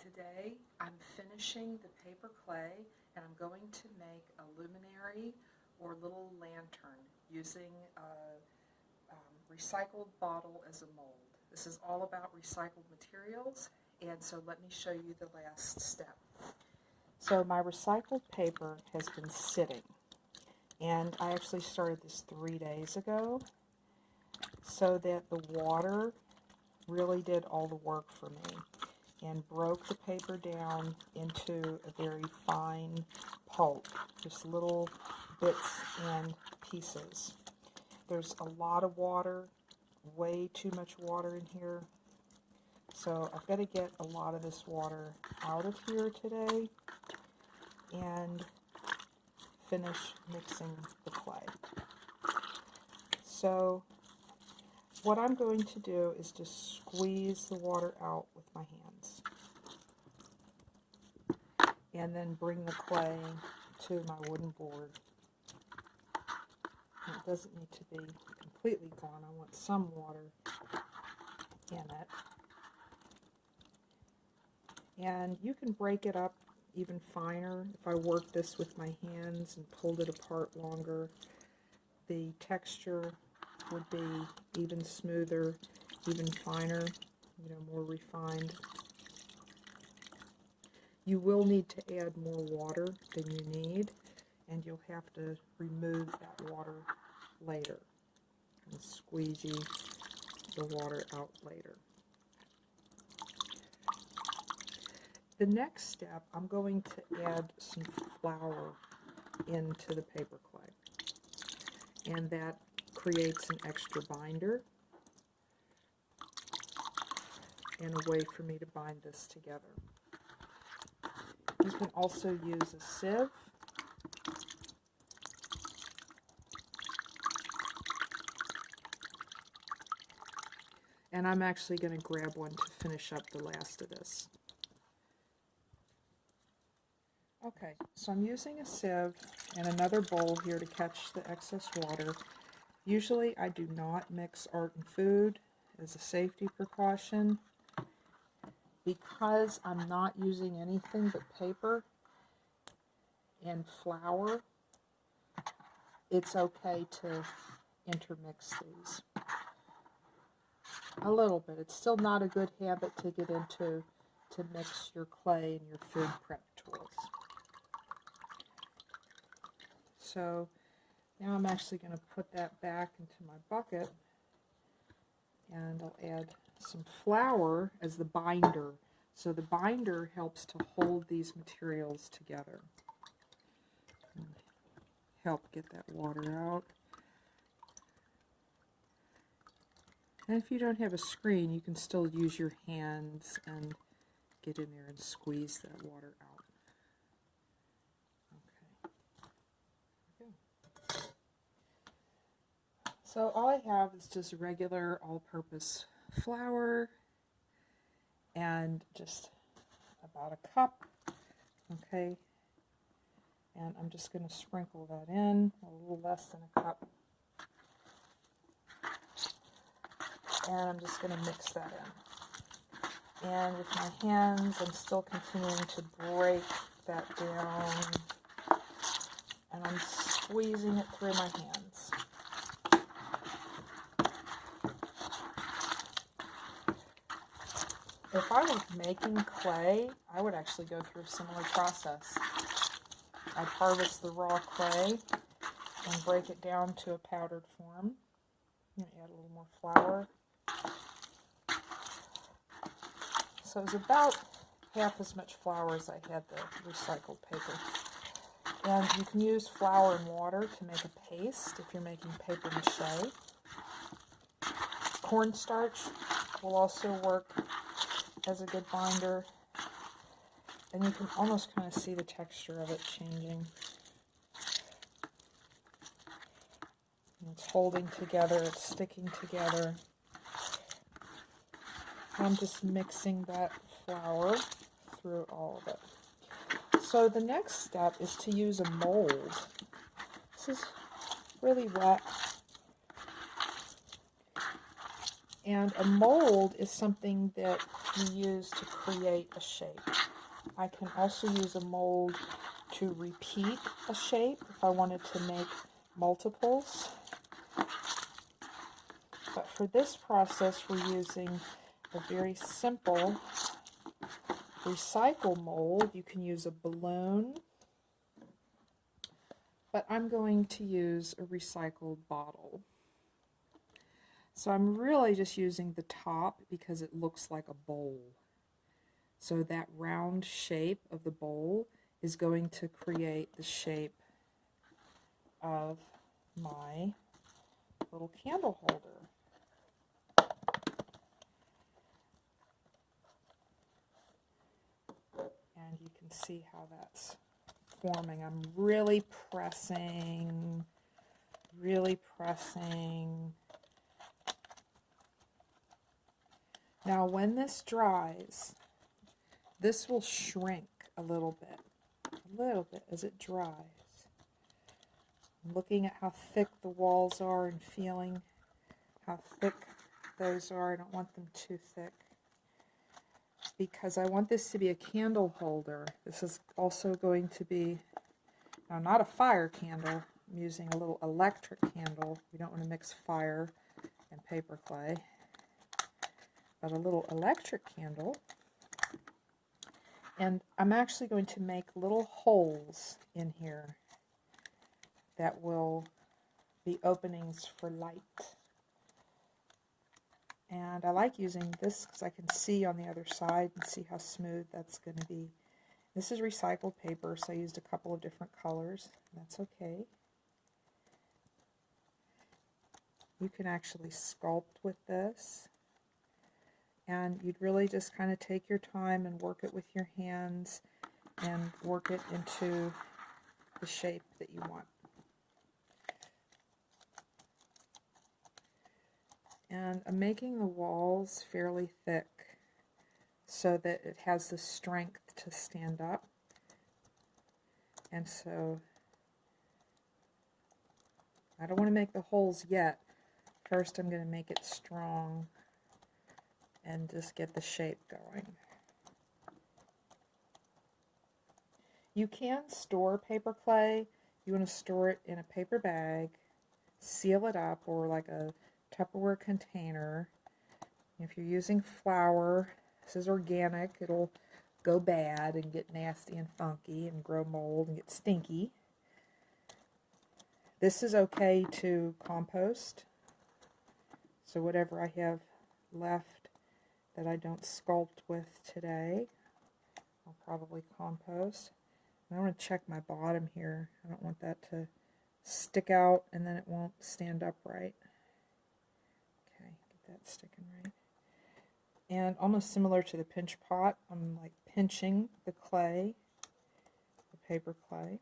Today I'm finishing the paper clay and I'm going to make a luminary or little lantern using a recycled bottle as a mold. This is all about recycled materials, and so let me show you the last step. So my recycled paper has been sitting, and I actually started this 3 days ago so that the water really did all the work for me and broke the paper down into a very fine pulp, just little bits and pieces. There's a lot of water, way too much water in here, so I've got to get a lot of this water out of here today and finish mixing the clay. So what I'm going to do is just squeeze the water out with my hands and then bring the clay to my wooden board. And it doesn't need to be completely gone. I want some water in it. And you can break it up even finer. If I worked this with my hands and pulled it apart longer, the texture would be even smoother, even finer, more refined. You will need to add more water than you need, and you'll have to remove that water later and squeegee the water out later. The next step, I'm going to add some flour into the paper clay, and that creates an extra binder and a way for me to bind this together. You can also use a sieve. And I'm actually going to grab one to finish up the last of this. Okay, so I'm using a sieve and another bowl here to catch the excess water. Usually I do not mix art and food as a safety precaution. Because I'm not using anything but paper and flour, it's okay to intermix these a little bit. It's still not a good habit to get into, to mix your clay and your food prep tools. So now I'm actually going to put that back into my bucket, and I'll add some flour as the binder. So the binder helps to hold these materials together. Help get that water out. And if you don't have a screen, you can still use your hands and get in there and squeeze that water out. Okay. So all I have is just regular all-purpose flour and just about a cup, okay? And I'm just going to sprinkle that in, a little less than a cup. And I'm just going to mix that in. And with my hands, I'm still continuing to break that down. And I'm squeezing it through my hands. If I were making clay, I would actually go through a similar process. I'd harvest the raw clay and break it down to a powdered form. I'm going to add a little more flour. So it was about half as much flour as I had the recycled paper. And you can use flour and water to make a paste if you're making paper mache. Cornstarch will also work as a good binder. And you can almost kind of see the texture of it changing. And it's holding together, it's sticking together. I'm just mixing that flour through all of it. So the next step is to use a mold. This is really wet. And a mold is something that you use to create a shape. I can also use a mold to repeat a shape if I wanted to make multiples. But for this process, we're using a very simple recycle mold. You can use a balloon, but I'm going to use a recycled bottle. So I'm really just using the top because it looks like a bowl. So that round shape of the bowl is going to create the shape of my little candle holder. And you can see how that's forming. I'm really pressing, really pressing. Now when this dries, this will shrink a little bit as it dries. I'm looking at how thick the walls are and feeling how thick those are. I don't want them too thick because I want this to be a candle holder. This is also going to be, now not a fire candle. I'm using a little electric candle. We don't want to mix fire and paper clay. But a little electric candle. And I'm actually going to make little holes in here that will be openings for light. And I like using this because I can see on the other side and see how smooth that's going to be. This is recycled paper, so I used a couple of different colors. That's okay. You can actually sculpt with this. And you'd really just kind of take your time and work it with your hands and work it into the shape that you want. And I'm making the walls fairly thick so that it has the strength to stand up. And so I don't want to make the holes yet. First I'm going to make it strong and just get the shape going. You can store paper clay. You want to store it in a paper bag, seal it up, or like a Tupperware container. If you're using flour, this is organic, it'll go bad and get nasty and funky and grow mold and get stinky. This is okay to compost. So whatever I have left that I don't sculpt with today, I'll probably compost. I want to check my bottom here. I don't want that to stick out and then it won't stand up right. Okay, get that sticking right. And almost similar to the pinch pot, I'm like pinching the clay, the paper clay.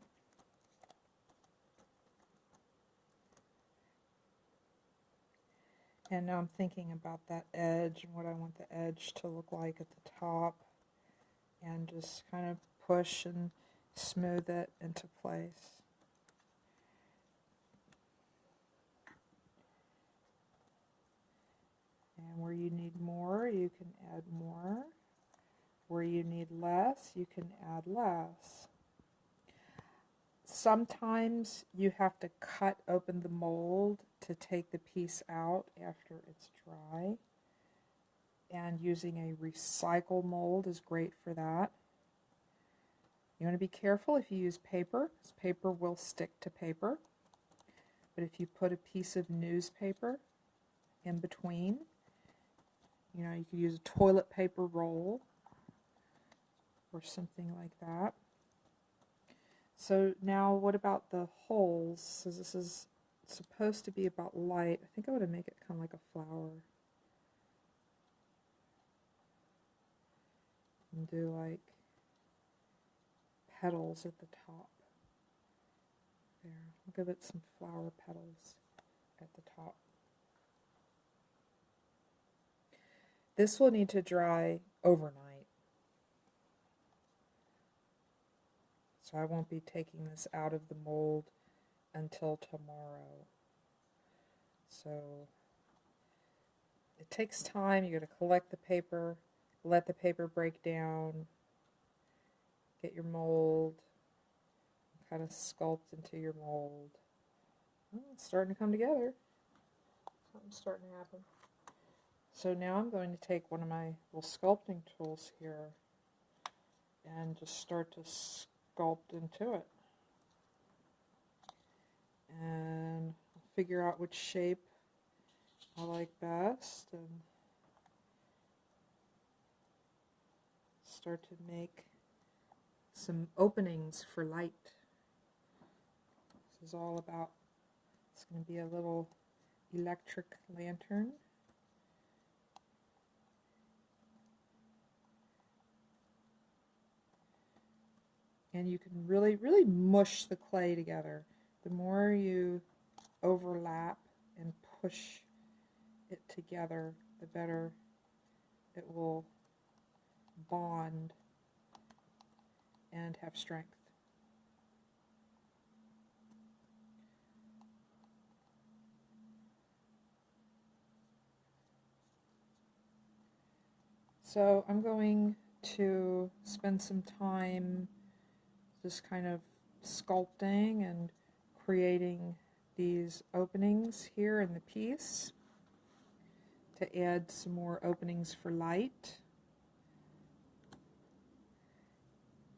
And now I'm thinking about that edge and what I want the edge to look like at the top, and just kind of push and smooth it into place. And where you need more, you can add more. Where you need less, you can add less. Sometimes you have to cut open the mold to take the piece out after it's dry. And using a recycle mold is great for that. You want to be careful if you use paper, because paper will stick to paper. But if you put a piece of newspaper in between, you know, you could use a toilet paper roll or something like that. So now what about the holes? So this is supposed to be about light. I think I want to make it kind of like a flower. And do like petals at the top. There, I'll give it some flower petals at the top. This will need to dry overnight. So I won't be taking this out of the mold until tomorrow. So it takes time. You got to collect the paper, let the paper break down, get your mold, kind of sculpt into your mold. Well, it's starting to come together. Something's starting to happen. So now I'm going to take one of my little sculpting tools here and just start to sculpt into it. And figure out which shape I like best and start to make some openings for light. This is all about, it's going to be a little electric lantern. And you can really, really mush the clay together. The more you overlap and push it together, the better it will bond and have strength. So I'm going to spend some time just kind of sculpting and creating these openings here in the piece to add some more openings for light.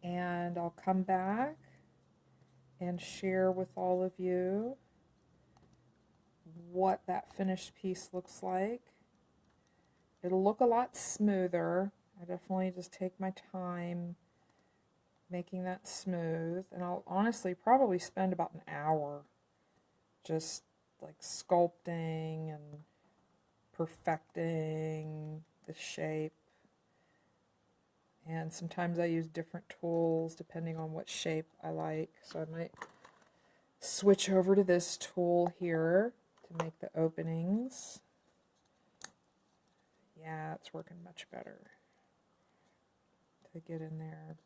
And I'll come back and share with all of you what that finished piece looks like. It'll look a lot smoother. I definitely just take my time making that smooth, and I'll honestly probably spend about an hour just like sculpting and perfecting the shape. And sometimes I use different tools depending on what shape I like. So I might switch over to this tool here to make the openings. Yeah, it's working much better to get in there.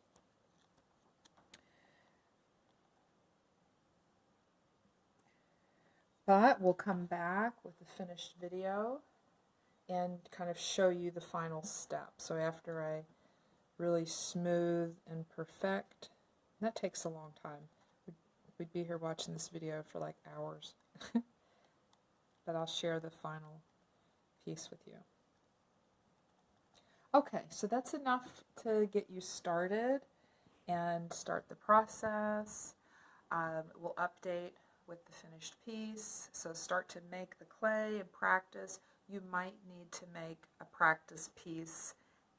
But we'll come back with the finished video and kind of show you the final step. So after I really smooth and perfect, and that takes a long time. We'd be here watching this video for like hours. But I'll share the final piece with you. Okay, so that's enough to get you started and start the process. We'll update with the finished piece. So start to make the clay and practice. You might need to make a practice piece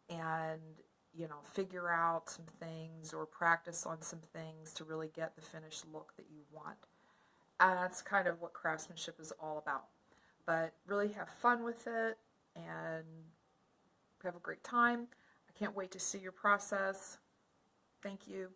and figure out some things or practice on some things to really get the finished look that you want. And that's kind of what craftsmanship is all about. But really have fun with it and have a great time. I can't wait to see your process. Thank you.